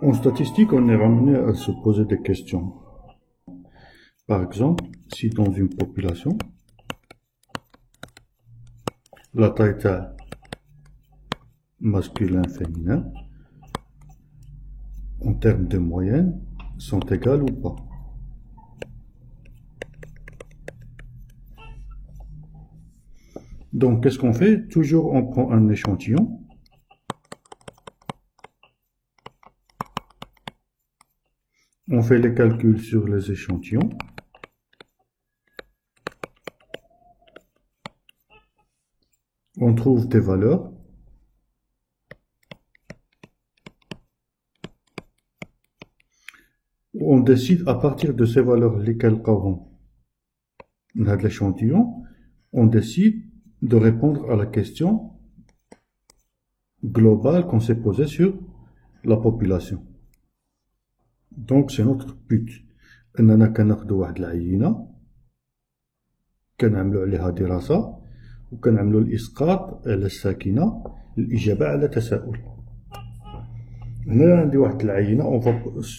En statistique, on est ramené à se poser des questions. Par exemple, si dans une population, la taille masculin-féminin, en termes de moyenne, sont égales ou pas. Donc, qu'est-ce qu'on fait? Toujours, on prend un échantillon. On fait les calculs sur les échantillons. On trouve des valeurs. On décide à partir de ces valeurs lesquelles on a de l'échantillon, on décide de répondre à la question globale qu'on s'est posée sur la population. Donc c'est notre but. أننا كناخدو واحد العينة كنعملو عليها دراسة وكنعملو الإسقاط على الساكنة الإجابة على تساؤل. هنا عندي واحد العينة on va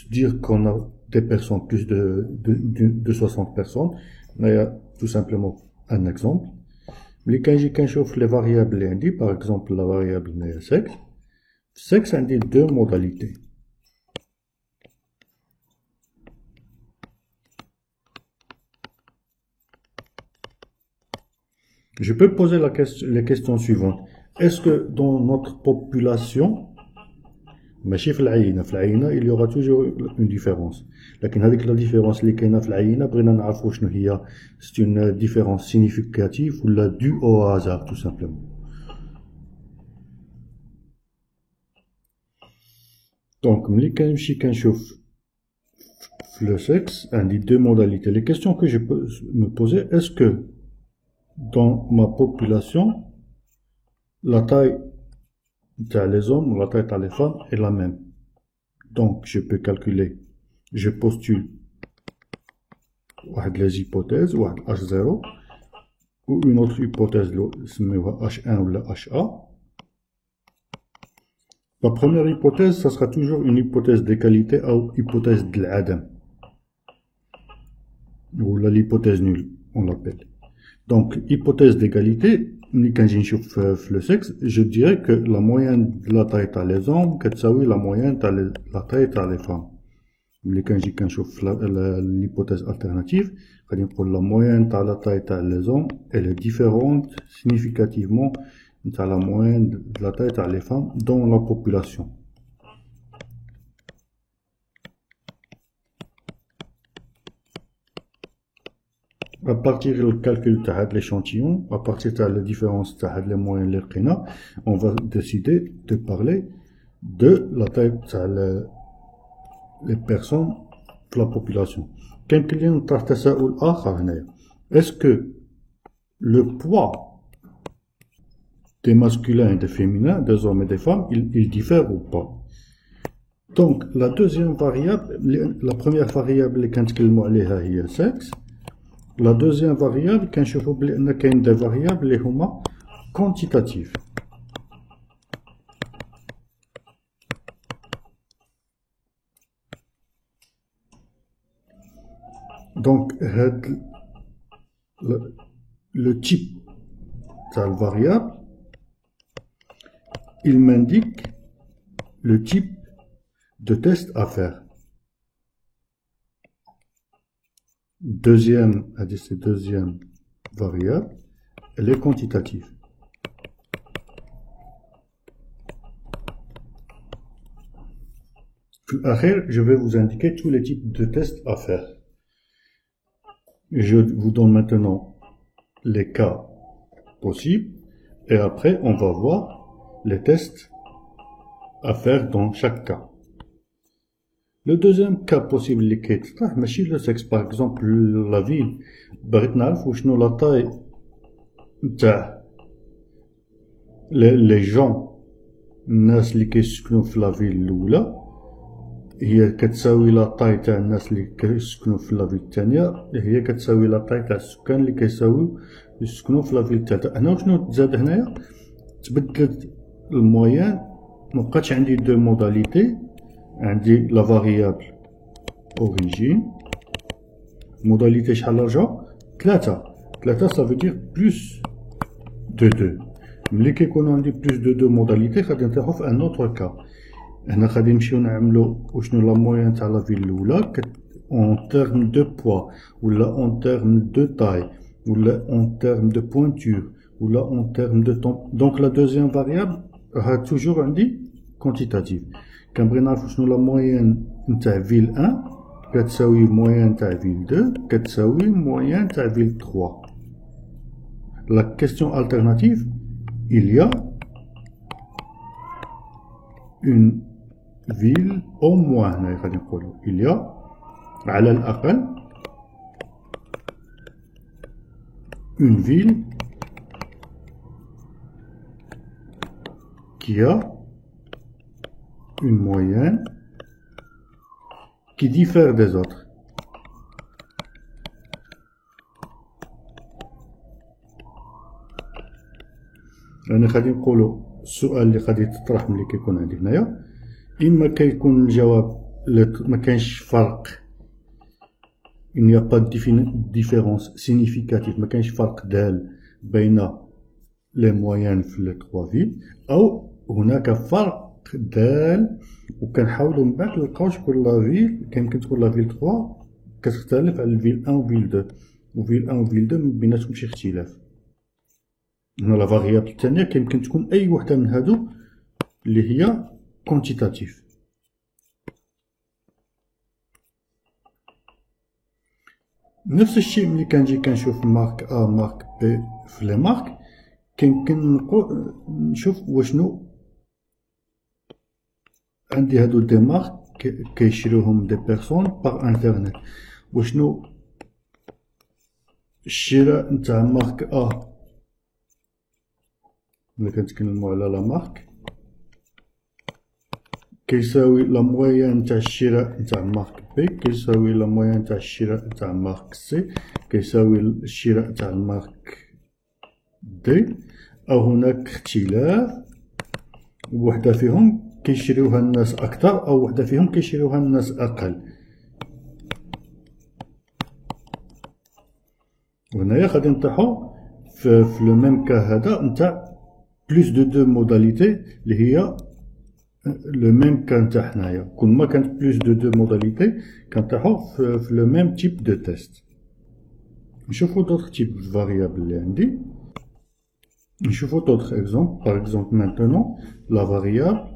dire qu'on a des personnes plus de 60 personnes. هنايا tout simplement un exemple. ملي كنجي كنشوف لي فاريابل اللي عندي par exemple la variable هنايا sexe. sexe عندي deux modalités. Je peux poser les questions suivantes. Est-ce que dans notre population, ماشي في العينة il y aura toujours une différence. لكن هذيك la différence اللي كاينة في العينة بغينا نعرفوا شنو هي. C'est une différence significative ou la due au hasard tout simplement. Donc ملي كنمشي كنشوف le sexe عندي deux modalités. Les questions que je peux me poser, est-ce que dans ma population, la taille les hommes, la taille les femmes est la même. Donc, je peux calculer, je postule les hypothèses, H0, ou une autre hypothèse, H1 ou HA. La première hypothèse, ça sera toujours une hypothèse d'égalité ou hypothèse de l'adam. Ou l'hypothèse nulle, on l'appelle. Donc, hypothèse d'égalité, le sexe, je dirais que la moyenne de la taille à les hommes, c'est la moyenne de la taille à les femmes. L'hypothèse alternative, la moyenne de la taille à les hommes, elle est différente significativement de la moyenne de la taille à les femmes dans la population. À partir du calcul de l'échantillon, à partir de la différence des moyens les on va décider de parler de la taille des personnes de la population. Est-ce que le poids des masculins et des féminins, des hommes et des femmes, il diffère ou pas? Donc, la deuxième variable, la première variable, c'est le sexe. La deuxième variable, quand je vois qu'il y a des variables les quantitatives. Donc, le type de la variable, il m'indique le type de test à faire. Deuxième variable, elle est quantitative. Après, je vais vous indiquer tous les types de tests à faire. Je vous donne maintenant les cas possibles et après on va voir les tests à faire dans chaque cas. Le deuxième cas possible qui est le sexe, par exemple la ville, la taille les gens qui sont dans la ville l'oula هي كتساوي لا طاي تاع الناس اللي كيسكنوا في لافيل الثانيه هي كتساوي لا طاي تاع السكان اللي كيساويو يسكنوا في لافيل الثالثه. هنا شنو تزاد هنايا؟ تبدلت المويان، مبقاتش عندي دو موداليتي، عندي لا فاريابل اوريجين modalité شحال رجعوا 3 ça veut dire plus de 2 ملي كيكونوا عندي plus de 2 modalité غادي نطيحوا في ان اوتر كا هنا غادي نمشيو نعملوا وشنو لا موين تاع لا فيل الاولى en termes de poids ولا en termes de taille ولا en termes de pointure ولا en termes de temps. Donc la deuxième variable a toujours عندي quantitative. كنبغي نعرف شنو لا موين نتاع فيل 1 كتساوي موين تاع فيل 2 كتساوي موين تاع فيل 3. La question alternative, il y a une ville au moins هنايا غادي نقولوا il y a على الأقل une ville qui a une moyenne qui diffère des autres. أنا غادي نقولوا السؤال اللي غادي تطرح ملي كيكون عندي هنايا إما كيكون الجواب ما كاينش فرق il n'y a pas de différence significative ما كاينش فرق دال بين les moyennes في les 3 villes أو هناك فرق دال وكنحاولوا من بعد نلقاو شكون لا فيل كيمكن تكون لا فيل 3 كتختلف على الفيل 1 وفيل 2 وفيل 1 وفيل 2 بيناتهم شي اختلاف. هنا لا فاريابل الثانيه كيمكن تكون اي وحده من هادو اللي هي كونتيتاتيف. نفس الشيء ملي كنجي كنشوف مارك ا مارك بي في لي مارك كيمكن نشوف واشنو عندي هادو دي مارك كيشريوهم دي بيرسون باغ انترنت واشنو الشراء نتاع مارك ا ملي كنتكلمو على لا مارك كيساوي لا موين نتاع الشراء نتاع مارك بي كيساوي لا موين نتاع الشراء نتاع مارك سي كيساوي الشراء نتاع المارك دي او هناك اختلاف وحده فيهم كيشريوها الناس اكثر او وحده فيهم كيشريوها الناس اقل. وهنايا غادي نطيحو في لو ميم كا هذا نتاع بلوس دو دو موداليتي اللي هي لو ميم كا نتاع حنايا كل ما كانت بلوس دو دو موداليتي كنطيحو في لو ميم تيب دو تيست. نشوفو دوطخ تيب فاريابل اللي عندي نشوفو دوطخ اكزومبل. باغ اكزومبل مانتونون لا فاريابل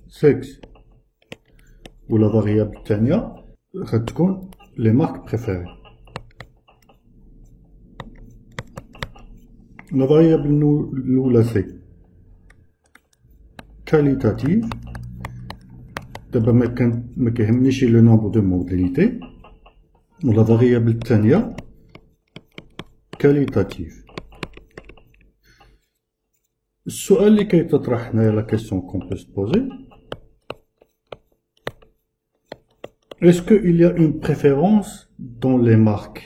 سكس ولا فاريابل الثانيه غتكون لي مارك بريفيري. لا فاريابل الاولى سي كاليتاتيف دابا ما كيهمنيش لو نومبر دو موداليتي ولا فاريابل الثانيه كاليتاتيف. السؤال اللي كيتطرح هنايا لا كيسيون كون بو سو بوزي est-ce qu'il y a une préférence dans les marques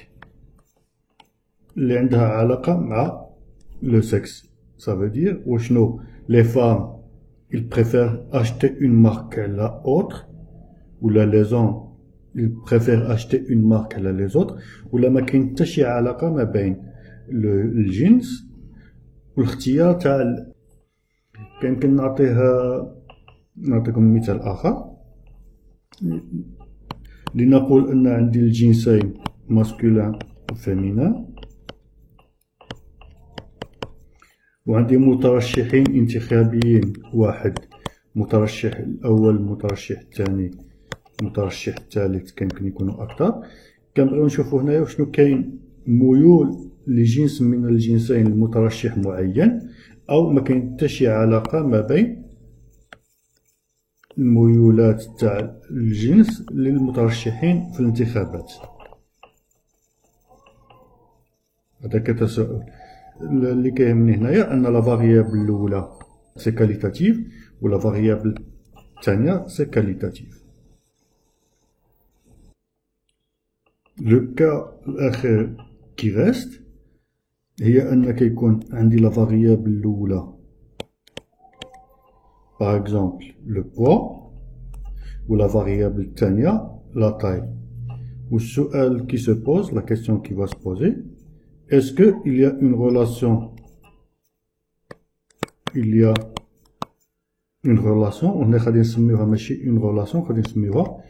اللي عندها علاقة مع le sexe. Ça veut dire وشنو les femmes ils préfèrent acheter une marque à la autre ولا les hommes ils préfèrent acheter une marque à les autres ولا ما كاين حتى شي علاقة ما بين الجنس والاختيار تاع. كيمكن نعطيكم مثال آخر لنقول أن عندي الجنسين ماسكولين وفيمينان وعندي مترشحين انتخابيين واحد مترشح الأول مترشح الثاني مترشح الثالث كيمكن يكونوا أكثر. كنبغيو نشوفو هنايا وشنو كاين ميول لجنس من الجنسين لمترشح معين أو ما كاين حتى شي علاقة ما بين الميولات تاع الجنس للمترشحين في الانتخابات. هذا كتساؤل. اللي كيهمني هنايا ان لا فاريابل الاولى سي كاليتاتيف ولا فاريابل الثانيه سي كاليتاتيف. لو كا الاخير كي ريست هي ان كيكون عندي لا فاريابل الاولى باغ اكزومبل لو بوا ou la variable tania, la taille. Ou السؤال qui se pose, la question qui va se poser, est-ce qu'il y a une relation, on est غادي نسميوها ماشي une relation, غادي نسميوها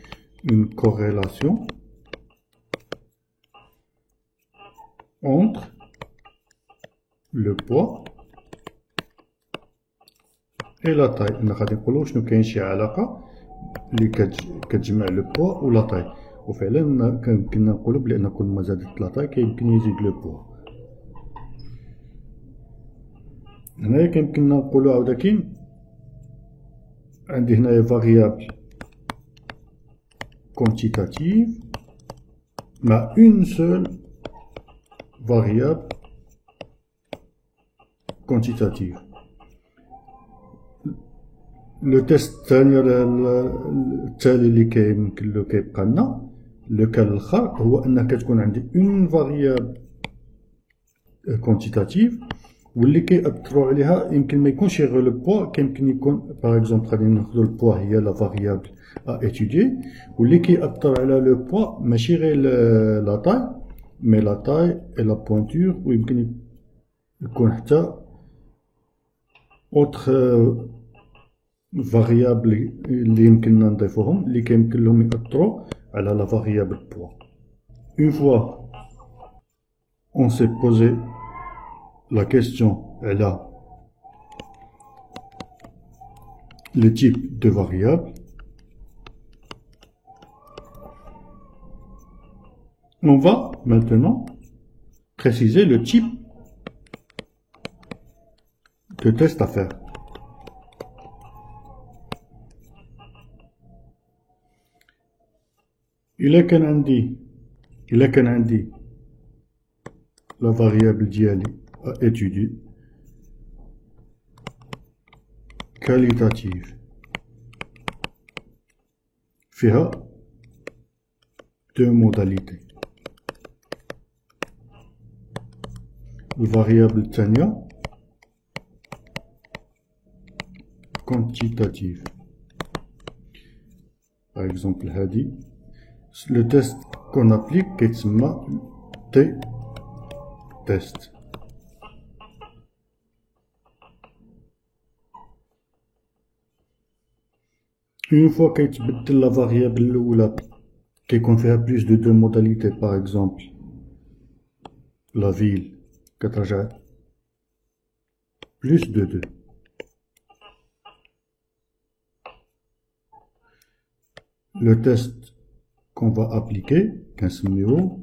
une corrélation entre le poids et la taille. On غادي نقولوا شنو كاين شي علاقه اللي كتجمع لو بوا و لا taille. وفعلا كنا نقولوا بان كل ما زادت لا taille كيمكن يزيد لو بوا. هنايا كيمكننا نقولوا عاودا كاين عندي هنايا variable quantitative مع une seule variable quantitative. لو تيست الثاني التالي اللي كيمكن له كيبقى لنا لو كان الاخر هو ان كتكون عندي اون فاريابل كونتيتاتيف واللي كيأثروا عليها يمكن ما يكونش غير لو بوا، كيمكن يكون باغ اكزومبل غادي ناخذ البوا هي لا فاريابل ا اتيدي واللي كيأثر على لو بوا ماشي غير لا تاي مي لا تاي اي لا بوينتور، ويمكن يكون حتى اوتر فاريابل اللي يمكننا نضيفوهم اللي كيمكن لهم يأثروا على لا فاريابل بوا. Une fois on s'est posé la question على le type de variable, on va maintenant préciser le type de test à faire. إلا كان عندي la variable ديالي à étudier qualitative فيها deux modalités. الفاريابل الثانية quantitative. Par exemple هذه le test qu'on applique كيتسمى T-test. Une fois كيتبدل la variable الأولى كيكون فيها plus de deux modalités, par exemple la ville كترجع plus de deux. Le test qu'on va appliquer كنسميوه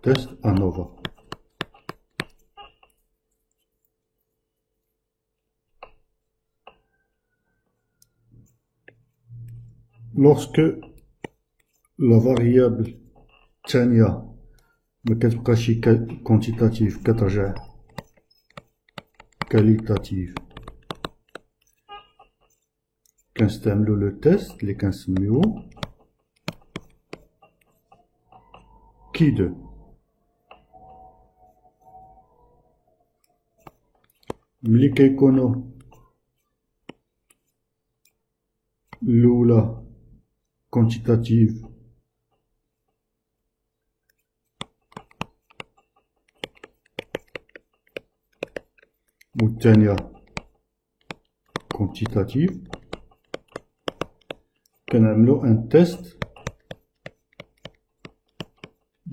test ANOVA. Lorsque la variable الثانية ما كتبقاش quantitative كترجع qualitative كنستعملو لو تيست اللي كنسميوه كي دو. ملي كيكونو الأولى quantitative والثانية quantitative كنعملو ان تيست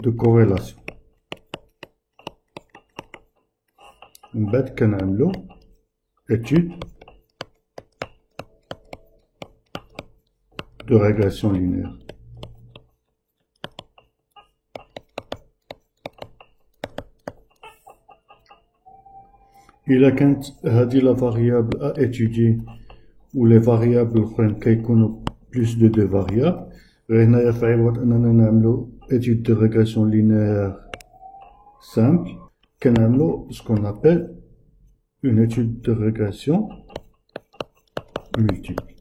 de corrélation. من بعد كنعملو étude de régression linéaire. إلا كانت هذه la variable à étudier ou les variables الأخرين كيكونوا plus de deux variables، غير هنايا في عوض أننا نعملو étude de régression linéaire simple كنعملو ce qu'on appelle une étude de régression multiple.